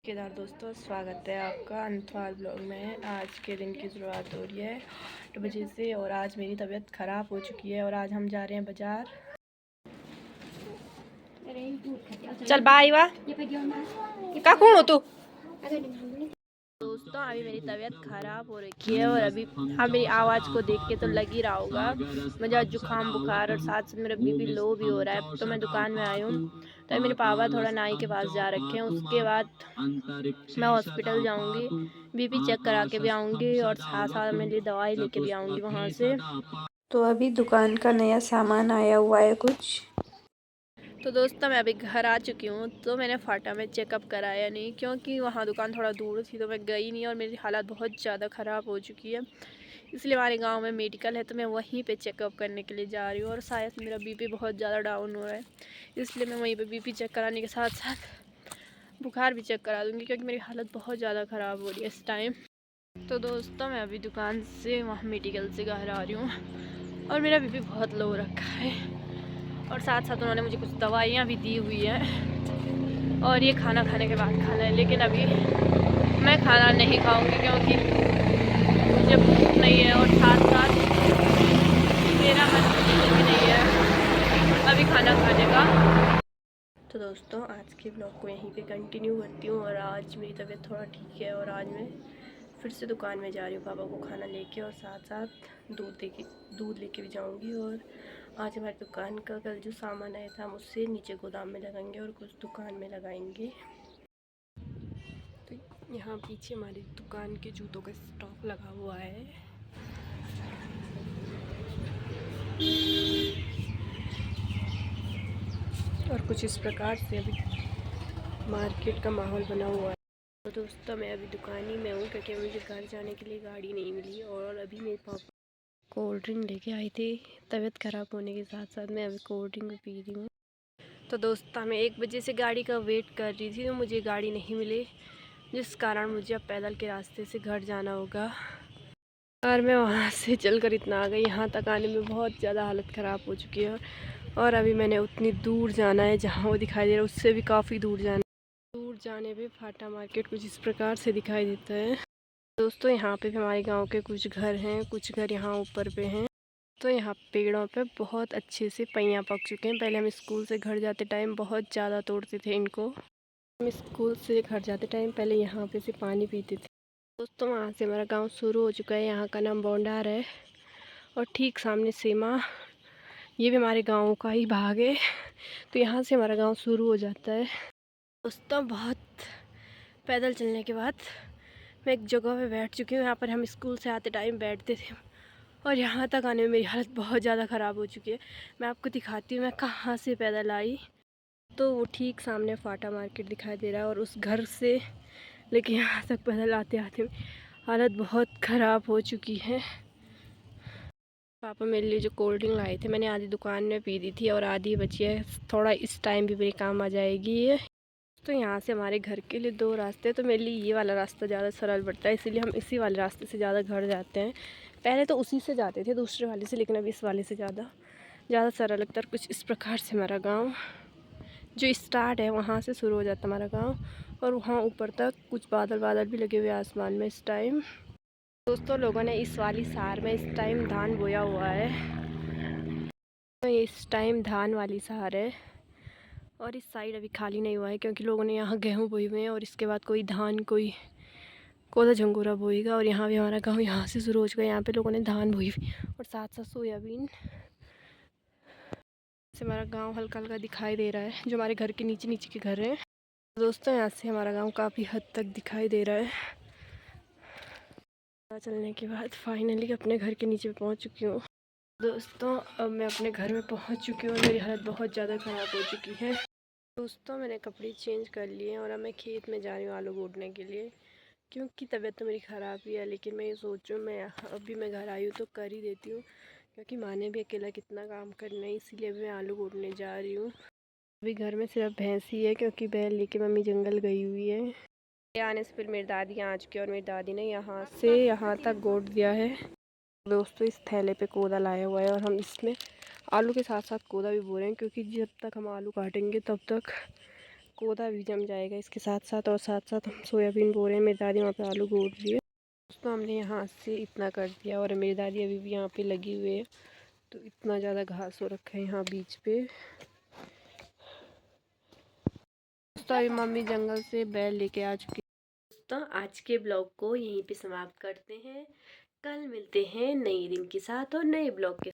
केदार दोस्तों, स्वागत है आपका अंतवाल ब्लॉग में। आज के दिन की शुरुआत हो रही है 8 बजे से और आज मेरी तबीयत ख़राब हो चुकी है और आज हम जा रहे हैं बाज़ार। चल बाय वाह का कौन हो तू। दोस्तों अभी मेरी तबीयत ख़राब हो रखी है और अभी आप मेरी आवाज़ को देख के तो लग ही रहा होगा मुझे आज जुकाम बुखार और साथ साथ मेरा बीपी लो भी हो रहा है। तो मैं दुकान में आई हूँ तो मेरे पापा थोड़ा नाई के पास जा रखे हैं। उसके बाद मैं हॉस्पिटल जाऊंगी, बीपी चेक करा के भी आऊँगी और साथ साथ मेरे लिए दवाई लेके भी आऊँगी वहाँ से। तो अभी दुकान का नया सामान आया हुआ है कुछ। तो दोस्तों मैं अभी घर आ चुकी हूँ। तो मैंने फाटा में चेकअप कराया नहीं क्योंकि वहाँ दुकान थोड़ा दूर थी तो मैं गई नहीं और मेरी हालत बहुत ज़्यादा ख़राब हो चुकी है। इसलिए हमारे गांव में मेडिकल है तो मैं वहीं पे चेकअप करने के लिए जा रही हूँ और शायद मेरा बीपी बहुत ज़्यादा डाउन हो रहा है, इसलिए मैं वहीं पे बीपी चेक कराने के साथ साथ बुखार भी चेक करा दूँगी क्योंकि मेरी हालत बहुत ज़्यादा ख़राब हो रही है इस टाइम। तो दोस्तों मैं अभी दुकान से वहाँ मेडिकल से घर आ रही हूँ और मेरा बीपी बहुत लो रखा है और साथ साथ उन्होंने मुझे कुछ दवाइयाँ भी दी हुई हैं और ये खाना खाने के बाद खाना है। लेकिन अभी मैं खाना नहीं खाऊंगी क्योंकि मुझे भूख नहीं है और साथ साथ मेरा मन भी नहीं है अभी खाना खाने का। तो दोस्तों आज के ब्लॉग को यहीं पे कंटिन्यू करती हूँ और आज मेरी तबीयत थोड़ा ठीक है और आज मैं फिर से दुकान में जा रही हूँ पापा को खाना लेके और साथ साथ दूध लेके भी जाऊँगी। और आज हमारी दुकान का कल जो सामान आया था हम उससे नीचे गोदाम में लगाएंगे और कुछ दुकान में लगाएंगे। तो यहाँ पीछे हमारी दुकान के जूतों का स्टॉक लगा हुआ है। और कुछ इस प्रकार से अभी मार्केट का माहौल बना हुआ है। तो दोस्तों मैं अभी दुकान ही में हूँ क्योंकि मुझे घर जाने के लिए गाड़ी नहीं मिली और अभी मेरे पापा कोल्ड ड्रिंक लेके आई थी। तबीयत ख़राब होने के साथ साथ मैं अभी कोल्ड ड्रिंक भी पी रही हूँ। तो दोस्तों मैं 1 बजे से गाड़ी का वेट कर रही थी तो मुझे गाड़ी नहीं मिली, जिस कारण मुझे अब पैदल के रास्ते से घर जाना होगा। और मैं वहाँ से चलकर इतना आ गई, यहाँ तक आने में बहुत ज़्यादा हालत ख़राब हो चुकी है। और अभी मैंने उतनी दूर जाना है जहाँ वो दिखाई दे रहा है उससे भी काफ़ी दूर जाने पे फाटा मार्केट कुछ इस प्रकार से दिखाई देता है। दोस्तों यहाँ पे भी हमारे गांव के कुछ घर हैं, कुछ घर यहाँ ऊपर पे हैं। तो यहाँ पेड़ों पे बहुत अच्छे से पैयाँ पक चुके हैं। पहले हम स्कूल से घर जाते टाइम बहुत ज़्यादा तोड़ते थे इनको। हम स्कूल से घर जाते टाइम पहले यहाँ पे से पानी पीते थे। दोस्तों वहाँ से हमारा गांव शुरू हो चुका है। यहाँ का नाम बोंडार है और ठीक सामने सीमा, ये भी हमारे गांव का ही भाग है। तो यहाँ से हमारा गांव शुरू हो जाता है। दोस्तों बहुत पैदल चलने के बाद मैं एक जगह पे बैठ चुकी हूँ। यहाँ पर हम स्कूल से आते टाइम बैठते थे और यहाँ तक आने में मेरी हालत बहुत ज़्यादा ख़राब हो चुकी है। मैं आपको दिखाती हूँ मैं कहाँ से पैदल आई। तो वो ठीक सामने फाटा मार्केट दिखाई दे रहा है और उस घर से लेकिन यहाँ तक पैदल आते आते हालत बहुत ख़राब हो चुकी है। पापा मेरे लिए जो कोल्ड ड्रिंक लाए थे मैंने आधी दुकान में पी दी थी और आधी बची है, थोड़ा इस टाइम भी मेरे काम आ जाएगी। तो यहाँ से हमारे घर के लिए 2 रास्ते हैं तो मेरे लिए ये वाला रास्ता ज़्यादा सरल पड़ता है, इसीलिए हम इसी वाले रास्ते से ज़्यादा घर जाते हैं। पहले तो उसी से जाते थे दूसरे वाले से, लेकिन अब इस वाले से ज़्यादा सरल लगता है। कुछ इस प्रकार से हमारा गाँव जो स्टार्ट है वहाँ से शुरू हो जाता है हमारा गाँव और वहाँ ऊपर तक कुछ बादल भी लगे हुए आसमान में इस टाइम। दोस्तों लोगों ने इस वाली सार में इस टाइम धान बोया हुआ है। तो ये इस टाइम धान वाली सार है और इस साइड अभी खाली नहीं हुआ है क्योंकि लोगों ने यहाँ गेहूँ बोए हुए हैं और इसके बाद कोई धान कोई कोदा झंगोरा बोएगा। और यहाँ भी हमारा गांव यहाँ से शुरू हो चुका है। यहाँ पे लोगों ने धान बोई हुई और साथ साथ सोयाबीन से हमारा गांव हल्का हल्का दिखाई दे रहा है जो हमारे घर के नीचे के घर हैं। दोस्तों यहाँ से हमारा गांव काफ़ी हद तक दिखाई दे रहा है। चलने के बाद फाइनली अपने घर के नीचे पहुँच चुकी हूँ। दोस्तों अब मैं अपने घर में पहुँच चुकी हूँ और मेरी हालत बहुत ज़्यादा ख़राब हो चुकी है। दोस्तों मैंने कपड़े चेंज कर लिए और अब मैं खेत में जा रही हूँ आलू गोदने के लिए क्योंकि तबीयत तो मेरी ख़राब ही है। लेकिन मैं ये सोच रही हूँ मैं अभी मैं घर आई हूँ तो कर ही देती हूँ क्योंकि माँ ने भी अकेला कितना काम करना है, इसीलिए मैं आलू गोदने जा रही हूँ। अभी घर में सिर्फ भैंस ही है क्योंकि बैल लेके मम्मी जंगल गई हुई है। आने से फिर मेरी दादी आ चुकी है और मेरी दादी ने यहाँ से यहाँ तक गोद दिया है। दोस्तों इस थैले पे कोदा लाया हुआ है और हम इसमें आलू के साथ साथ कोदा भी बो रहे हैं क्योंकि जब तक हम आलू काटेंगे तब तक पौधा भी जम जाएगा इसके साथ साथ। और साथ साथ हम सोयाबीन बो रहे हैं, मेरी दादी वहाँ पे आलू गोद रही है। दोस्तों हमने यहाँ से इतना कर दिया और मेरी दादी अभी भी यहाँ पे लगी हुई है। तो इतना ज़्यादा घास हो रखा है यहाँ बीच पे। दोस्तों अभी मम्मी जंगल से बैल लेके आ चुकी है। दोस्तों आज के ब्लॉग को यहीं पे समाप्त करते हैं। कल मिलते हैं नए दिन के साथ और नए ब्लॉग के